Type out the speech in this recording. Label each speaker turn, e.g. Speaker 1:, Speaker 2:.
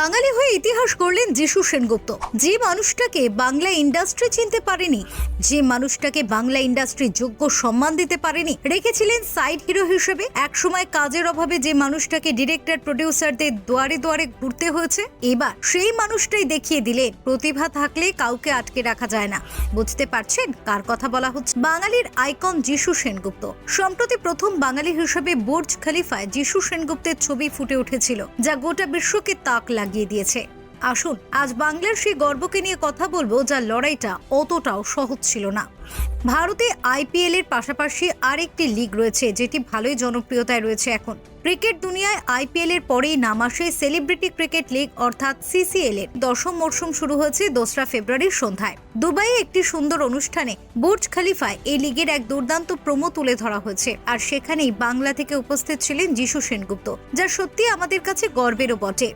Speaker 1: বাঙালি হয়ে ইতিহাস গড়লেন যিশু সেনগুপ্ত। যে মানুষটাকে বাংলা ইন্ডাস্ট্রি চিনতে পারেনি, যে মানুষটাকে বাংলা ইন্ডাস্ট্রি যোগ্য সম্মান দিতে পারেনি, রেখেছিলেন সাইড হিরো হিসেবে। একসময় কাজের অভাবে যে মানুষটাকে ডিরেক্টর প্রডিউসারদের দুয়ারে দুয়ারে ঘুরতে হয়েছে, এবার সেই মানুষটাই দেখিয়ে দিলেন প্রতিভা থাকলে কাউকে আটকে রাখা যায় না। বুঝতে পারছেন কার কথা বলা হচ্ছে? বাঙালির আইকন যিশু সেনগুপ্ত। সম্প্রতি প্রথম বাঙালি হিসেবে বুর্জ খলিফায় যিশু সেনগুপ্তের ছবি ফুটে উঠেছিল, যা গোটা বিশ্বকে তাক লাগিয়ে দিয়েছে। আসুন আজ বাংলার সেই গর্বকে নিয়ে কথা বলবো, যার লড়াইটা অতটাও সহজ ছিল না। ভারতে আইপিএল এর পাশাপাশি আরেকটি লিগ রয়েছে যেটি ভালোই জনপ্রিয়তায় রয়েছে এখন। ক্রিকেট দুনিয়ায় আইপিএল এর পরেই নাম আসে সেলিব্রিটি ক্রিকেট লিগ অর্থাৎ সিসিএল এর। 10ম মরশুম শুরু হয়েছে 2রা ফেব্রুয়ারির সন্ধ্যায় দুবাইয়ে একটি সুন্দর অনুষ্ঠানে বুর্জ খলিফায় এই লিগের এক দুর্দান্ত প্রোমো তুলে ধরা হয়েছে। আর সেখানেই বাংলা থেকে উপস্থিত ছিলেন যিশু সেনগুপ্ত, যা সত্যি আমাদের কাছে গর্বেরও বটে।